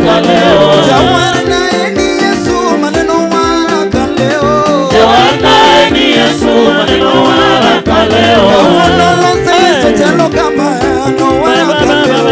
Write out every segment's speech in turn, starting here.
waraka leo. Jawara naye ni Yesu, maneno waraka leo. Jawara naye ni Yesu, maneno waraka leo. Kawono seso chelo kama no waraka leo.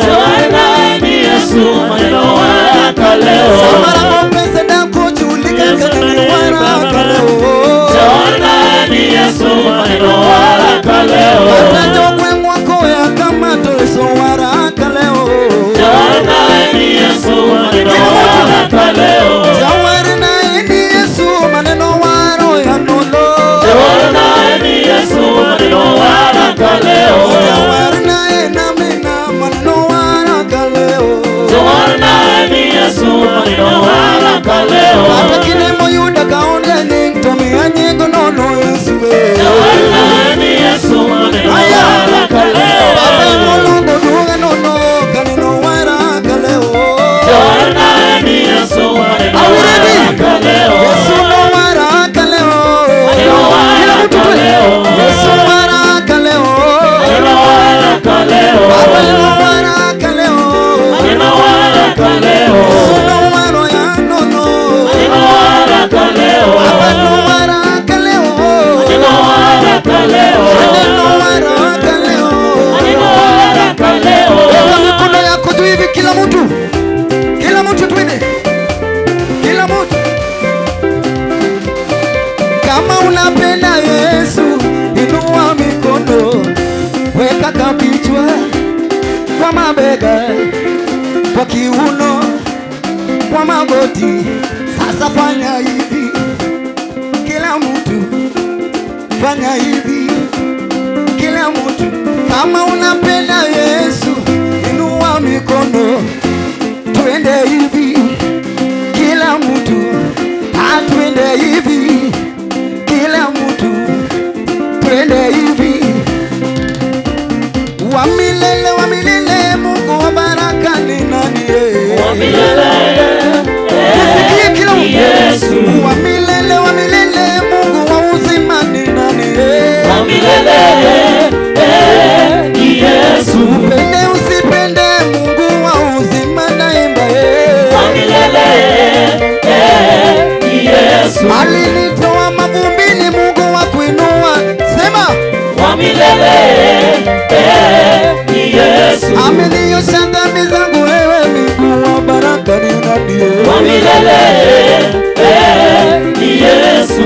Jawara naye ni Yesu, maneno waraka leo. Samara mopesa da kuchulika kanini waraka leo. Jawara naye ni Yesu, maneno waraka leo. Atajokwe mwako ya kama toleso waraka leo. Jawara naye ni Yesu, maneno waraka leo. Jawara naye ni Yesu, maneno waro ya nolo. Jawara naye ni Yesu, maneno waraka leo. Jawara naye na mina maneno waraka leo. Jawara naye ni Yesu, maneno waraka leo. Hata kine moyuda kaonde nying tomi anyego nono Yesu. Jawara naye ni Yesu, maneno waraka leo. Baba molongo duga nono kaneno waraka leo. Jawara naye ni Yesu, maneno waraka leo. Yesu no waraka leo. Maneno waraka leo. Yesu waraka leo. Maneno waraka leo. Baba no waraka leo. Maneno waraka leo. Yesu no waro ya nono. Maneno waraka leo. Baba no waraka leo. Maneno waraka leo. Maneno waraka leo. Maneno waraka leo. Weka mikono yako tu hivi, kila mtu twende, kila mtu. Kama unapenda Yesu, inua mikono, weka kakichwa kwa mabega, kwa kiuno, kwa magoti. Sasa fanya hivi, kila mtu fanya hivi, kila mtu. Kama unapenda Yesu, inua mikono, twende hivi, kila mtu. Twende hivi, kila mtu, twende hivi. Wa milele Mungu wa baraka ni nani? Wa milele, Nisikie kila mtu. Yesu. Wa milele Mungu wa uzima ni nani? Wa milele, Yesu. Upende usipende, Mungu wa uzima naimba. Wa milele, Yesu. Alinitoa mavumbini, Mungu wa kuinua, sema. Wa milele, Yesu. Ameniosha dhambi zangu, wewe Mungu wa baraka ni nani? Wa milele, Yesu.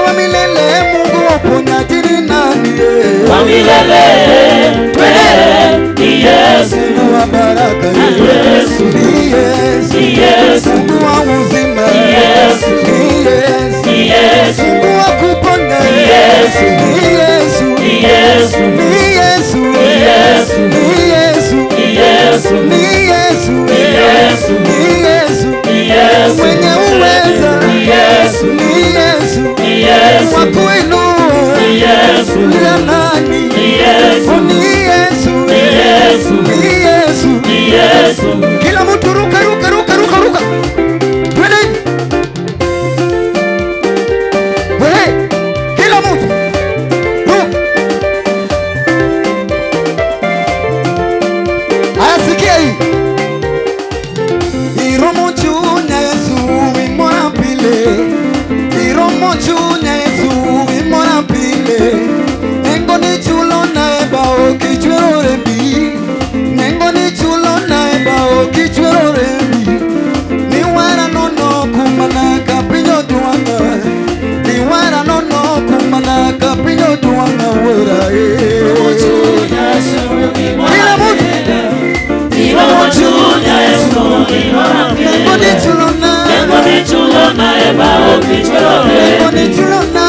Wa milele Mungu wa uponyaji ni nani? Wa milele, Yesu. Mungu wa baraka ni Yesu. Ni Yesu. Yesu. Mungu wa uzima Yesu. Ni Yesu. Yesu. Mungu wa kuponya Yesu. Ni Yesu. Yesu. Ni Yesu. Yesu. Ni Yesu. Yesu. Ni Yesu. Yesu. Ni Yesu. Yesu. Mwenye uweza Yesu. Ni Yesu. Yesu. Wa kuinua Yesu. ya nani? Yesu. Ni Yesu. Yesu. Ni Yesu. Yesu. Kila mtu ruka ruka ruka ruka ruka. Twende. Wewe kila mtu ruka. Asikia hii. Iromo chunya Yesu imora pile. Iromo chunya Yesu imora pile. Nengo ni chulo na eba okichwero rembi. Nengo ni chulo na eba okichwero rembi. Ni wara nono kumana kapinyo duanga. Ni wara nono kumana kapinyo duanga wera. Kila mtu. Nengo ni chulo na. Nengo ni chulo na.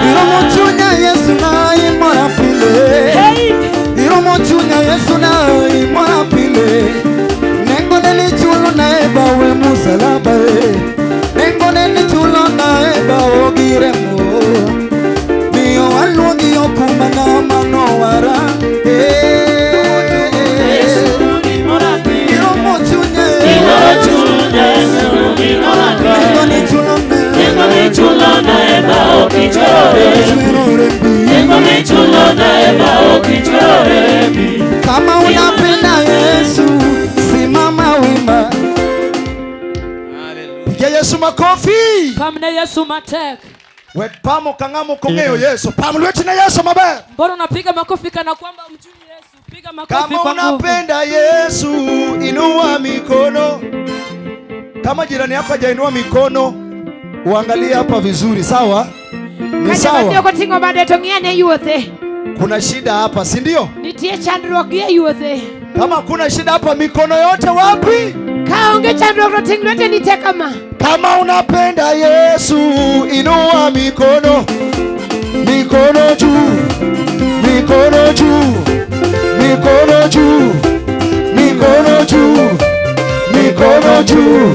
Iromo chunya Yesu na imora pile. Iromo chunya Yesu na imora pile. Nengo ni chulo na eba we musalaba. Nengo ni chulo na eba ogiremo. Mio alongi okumana mano wara. Iromo chunya. Yesu makofi. Pamne Yesu matek. Wet pamo kangamo kongeo Yesu. Pamlweti na Yesu maber. Mbona unapiga makofi kana kwamba umjui Yesu? Piga makofi kama kwa nguvu. Unapenda Yesu, inua mikono. Kama jirani yako hajainua mikono, uangalie hapa vizuri, sawa? Ni sawa. Kuna shida hapa, si ndio? Nitie chandruok ye yuothe. Kama kuna shida hapa, mikono yote wapi? Kaonge chandruok to ting lwete nitie kama. Kama unapenda Yesu, inua mikono. Mikono juu. Mikono juu. Mikono juu. Mikono juu. Mikono juu.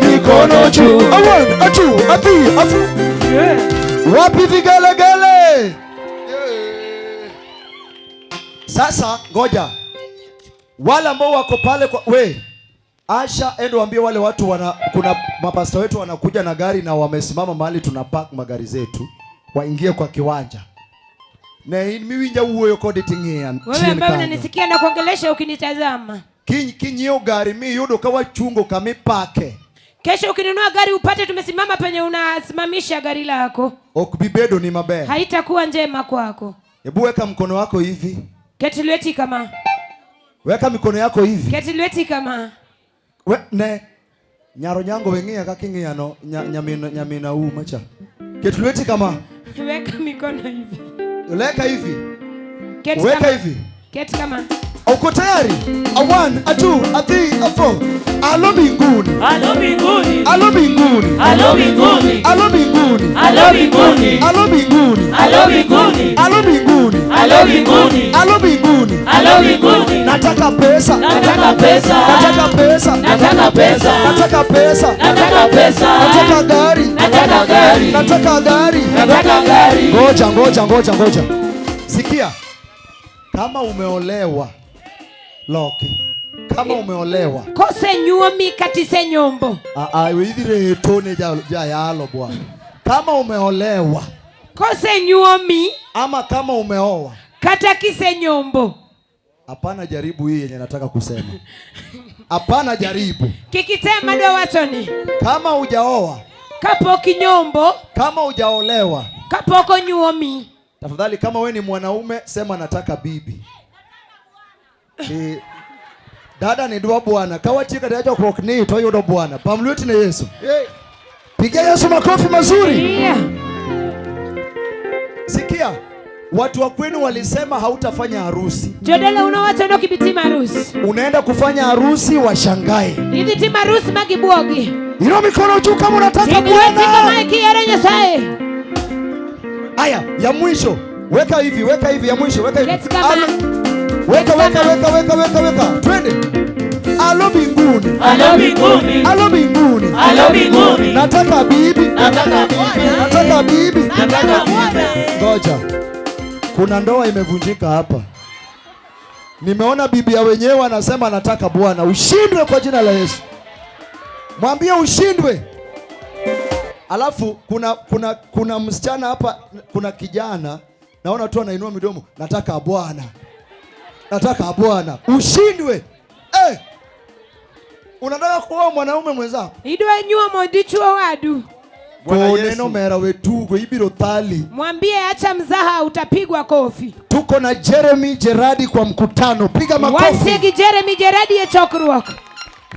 Mikono juu. Awan, atu, ati, afu. Wapi vigelegele? Sasa ngoja. Wale ambao wako pale kwa Asha, endo waambie wale watu kuna mapasta wetu wanakuja na gari na wamesimama mahali tunapark magari zetu. Waingie kwa kiwanja. Na mimi nja uwe kodi tingia. Wewe ambaye unanisikia na kuongelesha ukinitazama. Kinyio gari mi yudo kawa chungo kamipake. Kesho ukinunua gari upate tumesimama penye unasimamisha gari lako. Okubibedo ni mabe. Haitakuwa njema kwako. Hebu weka mkono wako hivi. Ketilweti kama. Weka mikono yako hivi. Ketilweti kama. Ne nyaro nyango wengia kakingia no nyamina macha. Ketilweti kama. Weka mikono hivi. Weka hivi. Weka hivi. Keti kama. Uko tayari? A 1, a 2, a 3, a 4. Alo mbinguni. Alo mbinguni. Alo mbinguni. Alo mbinguni. Alo mbinguni. Alo mbinguni. Alo mbinguni. Alo mbinguni. Alo mbinguni. Alo mbinguni. Alo mbinguni. Alo mbinguni. Nataka pesa. Nataka pesa. Nataka pesa. Nataka pesa. Nataka pesa. Nataka pesa. Nataka gari. Nataka gari. Nataka gari. Nataka gari. Ngoja. Sikia. Kama umeolewa Loki. Kama umeolewa kose nyuomi katise nyombo. Idhire tone ja yalo bwana. Kama umeolewa kose nyuomi ama kama umeoa kata kise nyombo. Hapana jaribu hii yenye nataka kusema. Hapana jaribu. Kikitema ndo watoni. Kama hujaoa kapo kinyombo. Kama hujaolewa kapoko nyuomi. Tafadhali kama we ni mwanaume sema nataka bibi. Dada ni dua bwana. Kawa chika taja kwa kini toyo do bwana. Pamlweti na Yesu. Piga Yesu makofi mazuri. Yeah. Sikia. Watu wa kwenu walisema hautafanya harusi. Jodela unawacha ndo kibitima harusi. Unaenda kufanya harusi washangae. Hivi tima harusi magibuogi. Ino mikono juu kama unataka bwana. Kama ikiere nyasaye. Aya, ya mwisho. Weka hivi ya mwisho. Weka hivi. Weka. Twende. Alo mbinguni. Alo mbinguni. Alo mbinguni. Alo mbinguni. Nataka bibi. Nataka bibi. Nataka bibi. Nataka bwana. Ngoja. Kuna ndoa imevunjika hapa. Nimeona bibi ya wenyewe anasema nataka bwana. Ushindwe kwa jina la Yesu. Mwambie ushindwe. Alafu kuna msichana hapa, kuna kijana naona tu anainua midomo, nataka bwana. Nataka bwana. Ushindwe. Unataka kuoa mwanaume mwenzako? Idwa nyua modichuo wadu. Neno mera wetugo ibiro thali. Mwambie acha mzaha utapigwa kofi. Tuko na Jeremy Gerardi kwa mkutano. Piga makofi. Wasegi Jeremy Gerardi ya chokruok.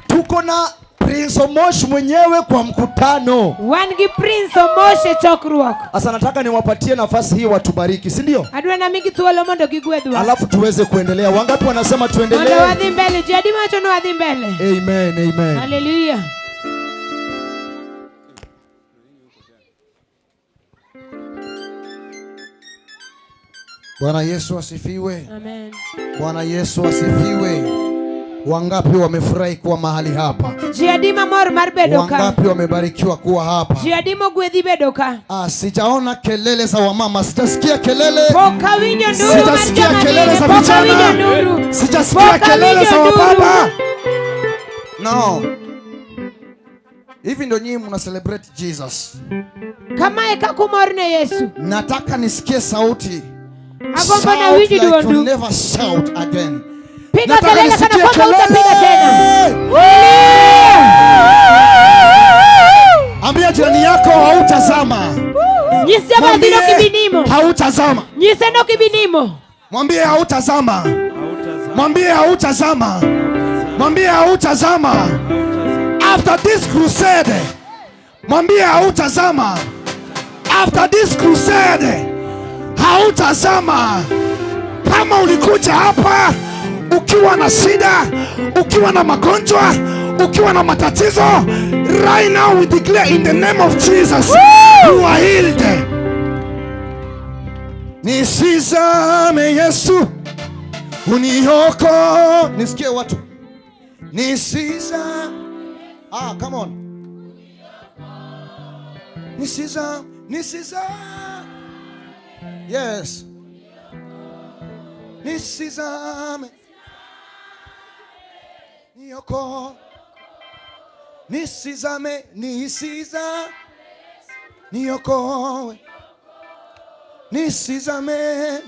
Tuko na Prince Omosh mwenyewe kwa mkutano. Wangi Prince Omosh chokruok. Asa nataka niwapatie nafasi hii watubariki, si ndio? Adwa na mingi tuwalo mondo gigwedwa. Alafu tuweze kuendelea. Wangapi wanasema tuendelee? Mondo wadhi mbele. Jadi macho no wadhi mbele. Amen. Hallelujah. Bwana Yesu asifiwe. Amen. Bwana Yesu asifiwe. Wangapi wamefurahi kuwa mahali hapa? Jiadima mor marbedoka. Wangapi wamebarikiwa kuwa hapa? Jiadimo gwedhi bedoka. Sijaona kelele za wamama, sitasikia kelele. Poka winyo nduru. Sitasikia kelele za vijana. Sitasikia kelele za wababa. No. Hivi ndo nyinyi mna celebrate Jesus. Kama eka kumorne Yesu. Nataka nisikie sauti. Agomba na winyo like duondu. you'll never shout again. Piga kelele kana kwamba utapiga tena. Mwambie hautazama. Nyiseno kibinimo. Mwambie hautazama. Mwambie hautazama. Mwambie hautazama. After this crusade, mwambie hautazama. After this crusade, hautazama. Kama ulikuja hapa ukiwa na shida, ukiwa na magonjwa, ukiwa na matatizo, right now we declare in the name of Jesus, you are healed. Nisizame Yesu, unioko. Nisikie watu. Nisizame. Come on. Nisizame. Yes. Nisizame. Nioko. Nisizame. Nioko. Nisizame.